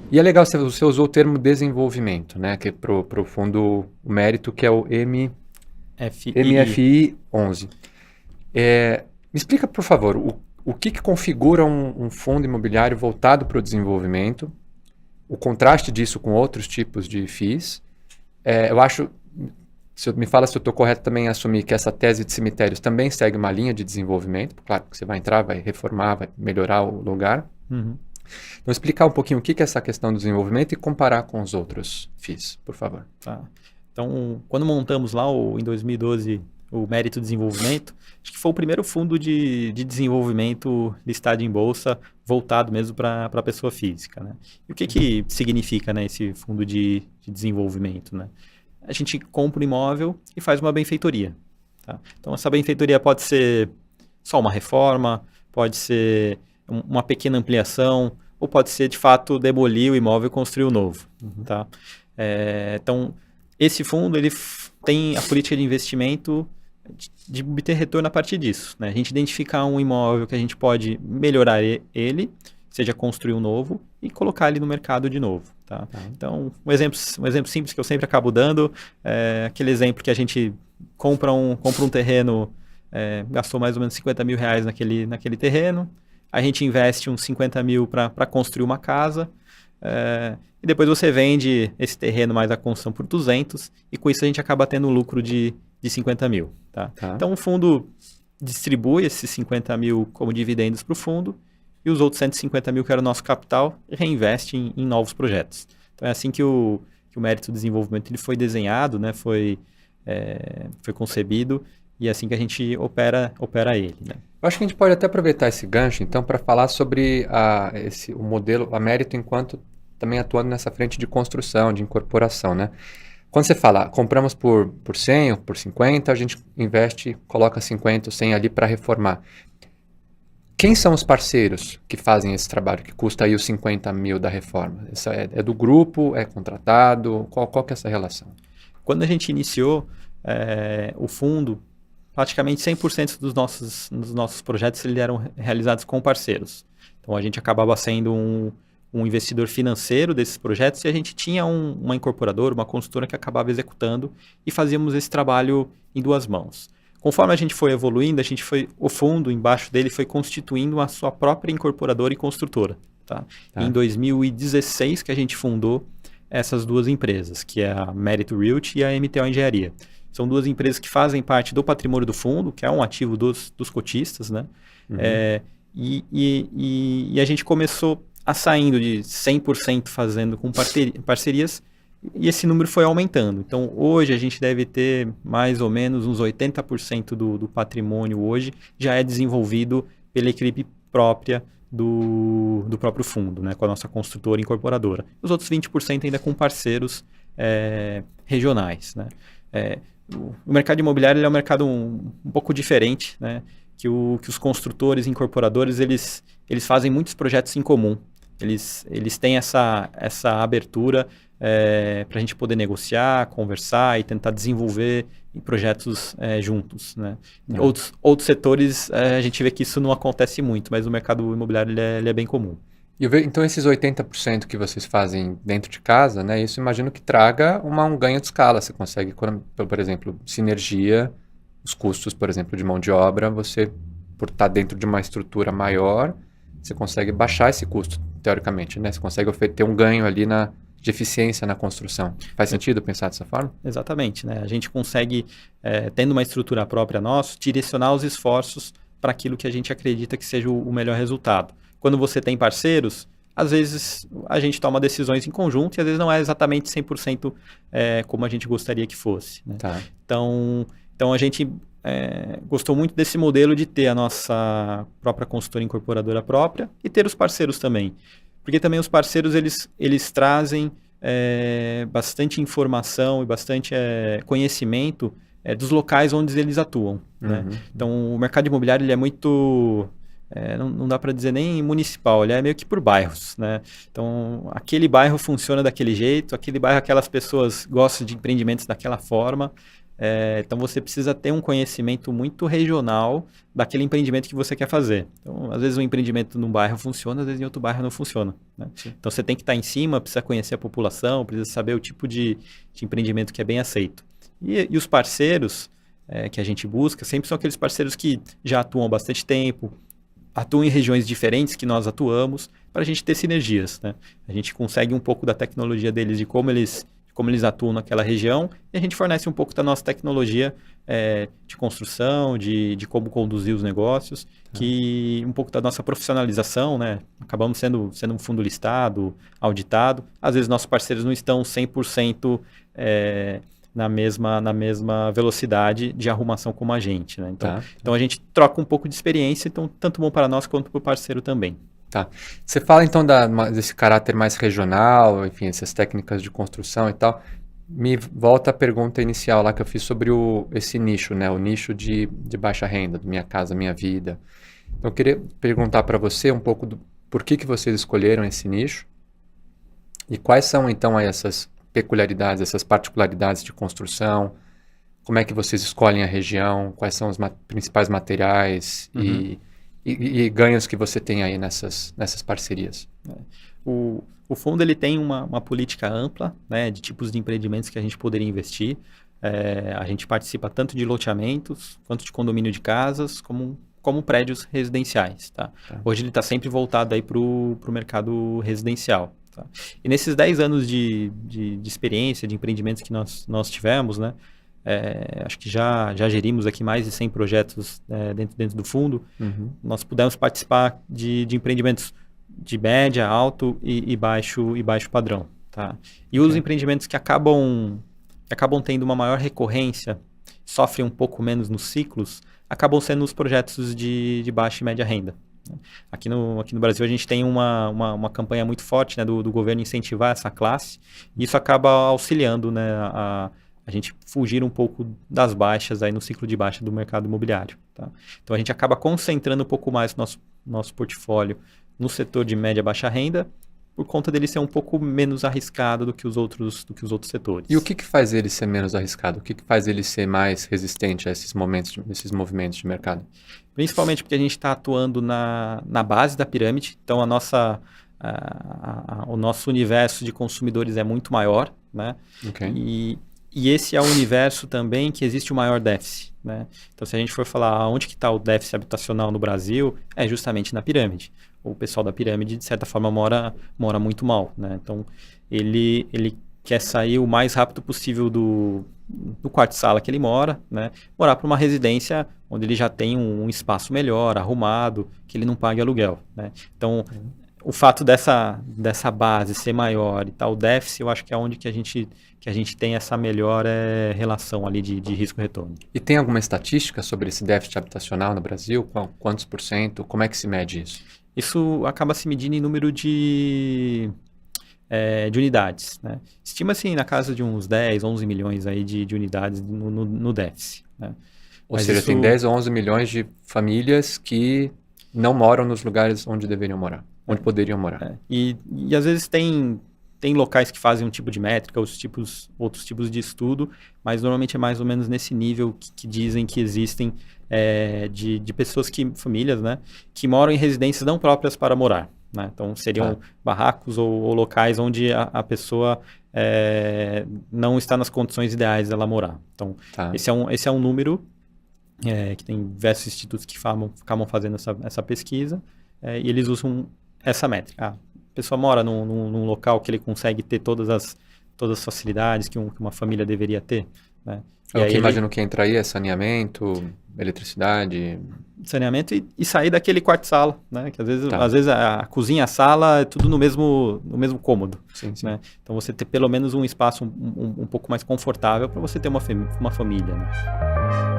E é legal, você usou o termo desenvolvimento, né? Que é pro fundo, o mérito, que é o FII. MFI 11. Me explica, por favor, o que configura um fundo imobiliário voltado para o desenvolvimento, o contraste disso com outros tipos de FIIs. Eu acho, me fala se eu estou correto também em assumir que essa tese de cemitérios também segue uma linha de desenvolvimento. Claro que você vai entrar, vai reformar, vai melhorar o lugar. Uhum. Então, explicar um pouquinho o que é essa questão do desenvolvimento e comparar com os outros FIIs, por favor. Tá. Então, quando montamos lá em 2012 o Mérito Desenvolvimento, acho que foi o primeiro fundo de desenvolvimento listado em bolsa, voltado mesmo para a pessoa física, né? E o que significa, né, esse fundo de desenvolvimento, né? A gente compra um imóvel e faz uma benfeitoria, tá? Então, essa benfeitoria pode ser só uma reforma, pode ser uma pequena ampliação, ou pode ser, de fato, demolir o imóvel e construir um novo, tá? Então, esse fundo ele tem a política de investimento de obter retorno a partir disso, né? A gente identificar um imóvel que a gente pode melhorar ele, seja construir um novo e colocar ele no mercado de novo, tá? Então, um exemplo simples que eu sempre acabo dando é aquele exemplo que a gente compra um terreno, gastou mais ou menos 50 mil reais naquele terreno, a gente investe uns 50 mil para construir uma casa, e depois você vende esse terreno mais a construção por 200, e com isso a gente acaba tendo um lucro de 50 mil. Tá? Então o fundo distribui esses 50 mil como dividendos para o fundo, e os outros 150 mil, que era o nosso capital, reinveste em novos projetos. Então é assim que o Mérito Desenvolvimento ele foi desenhado, né? Foi concebido, e é assim que a gente opera ele. Né? Eu acho que a gente pode até aproveitar esse gancho, então, para falar sobre o modelo, a Mérito, enquanto também atuando nessa frente de construção, de incorporação, né? Quando você fala, compramos por 100 ou por 50, a gente investe, coloca 50 ou 100 ali para reformar. Quem são os parceiros que fazem esse trabalho, que custa aí os 50 mil da reforma? Isso é do grupo, é contratado? Qual que é essa relação? Quando a gente iniciou o fundo, praticamente 100% dos nossos projetos eles eram realizados com parceiros. Então, a gente acabava sendo um investidor financeiro desses projetos, e a gente tinha uma incorporadora, uma consultora que acabava executando, e fazíamos esse trabalho em duas mãos. Conforme a gente foi evoluindo, o fundo embaixo dele foi constituindo a sua própria incorporadora e construtora. Tá? Em 2016 que a gente fundou essas duas empresas, que é a Mérito Realty e a MTO Engenharia. São duas empresas que fazem parte do patrimônio do fundo, que é um ativo dos cotistas, né? Uhum. E a gente começou saindo de 100% fazendo com parcerias, e esse número foi aumentando. Então, hoje a gente deve ter mais ou menos uns 80% do patrimônio hoje já é desenvolvido pela equipe própria do próprio fundo, né, com a nossa construtora e incorporadora. Os outros 20% ainda com parceiros regionais. Né? O mercado imobiliário é um mercado um pouco diferente, né, que os construtores e incorporadores eles fazem muitos projetos em comum. Eles têm essa abertura para a gente poder negociar, conversar e tentar desenvolver projetos juntos. Né? Em outros setores, a gente vê que isso não acontece muito, mas o mercado imobiliário ele é bem comum. Então, esses 80% que vocês fazem dentro de casa, né, isso imagino que traga um ganho de escala. Você consegue, por exemplo, sinergia, os custos, por exemplo, de mão de obra, você, por estar dentro de uma estrutura maior, você consegue baixar esse custo, teoricamente, né? Você consegue ter um ganho ali de eficiência na construção. Faz sentido pensar dessa forma? Exatamente, né? A gente consegue, tendo uma estrutura própria nossa, direcionar os esforços para aquilo que a gente acredita que seja o melhor resultado. Quando você tem parceiros, às vezes a gente toma decisões em conjunto e às vezes não é exatamente 100% como a gente gostaria que fosse. Né? Tá. Então a gente gostou muito desse modelo de ter a nossa própria consultora incorporadora própria e ter os parceiros também. Porque também os parceiros eles trazem bastante informação e bastante conhecimento dos locais onde eles atuam. Uhum. Né? Então o mercado imobiliário ele é muito... não dá para dizer nem municipal, ele é meio que por bairros, né? Então, aquele bairro funciona daquele jeito, aquele bairro aquelas pessoas gostam de empreendimentos daquela forma, Então você precisa ter um conhecimento muito regional daquele empreendimento que você quer fazer. Então, às vezes um empreendimento num bairro funciona, às vezes em outro bairro não funciona, né? Então você tem que estar em cima, precisa conhecer a população, precisa saber o tipo de empreendimento que é bem aceito. E os parceiros que a gente busca sempre são aqueles parceiros que já atuam há bastante tempo, atuam em regiões diferentes que nós atuamos, para a gente ter sinergias, né? A gente consegue um pouco da tecnologia deles, de como eles atuam naquela região, e a gente fornece um pouco da nossa tecnologia de construção, de como conduzir os negócios, que um pouco da nossa profissionalização, né? Acabamos sendo um fundo listado, auditado. Às vezes nossos parceiros não estão 100% na mesma velocidade de arrumação como a gente, né? Então a gente troca um pouco de experiência, então tanto bom para nós quanto para o parceiro também. Tá. Você fala então desse caráter mais regional, enfim, essas técnicas de construção e tal. Me volta a pergunta inicial lá que eu fiz sobre esse nicho, né? O nicho de baixa renda, do Minha Casa Minha Vida. Então eu queria perguntar para você um pouco do por que vocês escolheram esse nicho e quais são então aí essas peculiaridades, essas particularidades de construção, como é que vocês escolhem a região, quais são os principais materiais e ganhos que você tem aí nessas parcerias. O fundo ele tem uma política ampla, né, de tipos de empreendimentos que a gente poderia investir. A gente participa tanto de loteamentos, quanto de condomínio de casas, como prédios residenciais. Tá? Hoje ele está sempre voltado para o mercado residencial. Tá? E nesses 10 anos de experiência, de empreendimentos que nós tivemos, né, acho que já gerimos aqui mais de 100 projetos dentro do fundo. Nós pudemos participar de empreendimentos de média, alto e baixo padrão. Tá? E os empreendimentos que acabam tendo uma maior recorrência, sofrem um pouco menos nos ciclos, acabam sendo os projetos de baixa e média renda. Aqui no Brasil a gente tem uma campanha muito forte, né, do governo incentivar essa classe, e isso acaba auxiliando, né, a gente fugir um pouco das baixas aí no ciclo de baixa do mercado imobiliário. Tá? Então a gente acaba concentrando um pouco mais o nosso portfólio no setor de média e baixa renda, por conta dele ser um pouco menos arriscado do que os outros setores. E o que faz ele ser menos arriscado? O que faz ele ser mais resistente a esses movimentos de mercado? Principalmente porque a gente está atuando na base da pirâmide, então o nosso universo de consumidores é muito maior, né? E esse é o universo também que existe o maior déficit, né? Então, se a gente for falar onde que está o déficit habitacional no Brasil, é justamente na pirâmide. O pessoal da pirâmide, de certa forma, mora muito mal, né? Então, ele quer sair o mais rápido possível do quarto-sala que ele mora, né? Morar para uma residência onde ele já tem um espaço melhor, arrumado, que ele não pague aluguel, né? Então, o fato dessa base ser maior e tal, o déficit, eu acho que é onde que a gente tem essa melhor relação ali de risco-retorno. E tem alguma estatística sobre esse déficit habitacional no Brasil? Quantos por cento? Como é que se mede isso? Isso acaba se medindo em número de unidades, né? Estima-se na casa de uns 10, 11 milhões aí de unidades no déficit, né? Ou seja, tem 10 ou 11 milhões de famílias que não moram nos lugares onde deveriam morar, onde poderiam morar. E às vezes tem locais que fazem um tipo de métrica, outros tipos de estudo, mas normalmente é mais ou menos nesse nível que dizem que existem de pessoas famílias, né, que moram em residências não próprias para morar, né? Então seriam barracos ou locais onde a pessoa não está nas condições ideais dela morar. Então esse é um número que tem diversos institutos que acabam fazendo essa pesquisa, e eles usam essa métrica. A pessoa mora num local que ele consegue ter todas as facilidades que uma família deveria ter, né? Eu imagino que entra aí é saneamento, eletricidade... Saneamento e sair daquele quarto-sala, né? Que às vezes a cozinha e a sala é tudo no mesmo cômodo. Sim. Né? Então você ter pelo menos um espaço um pouco mais confortável para você ter uma família, né?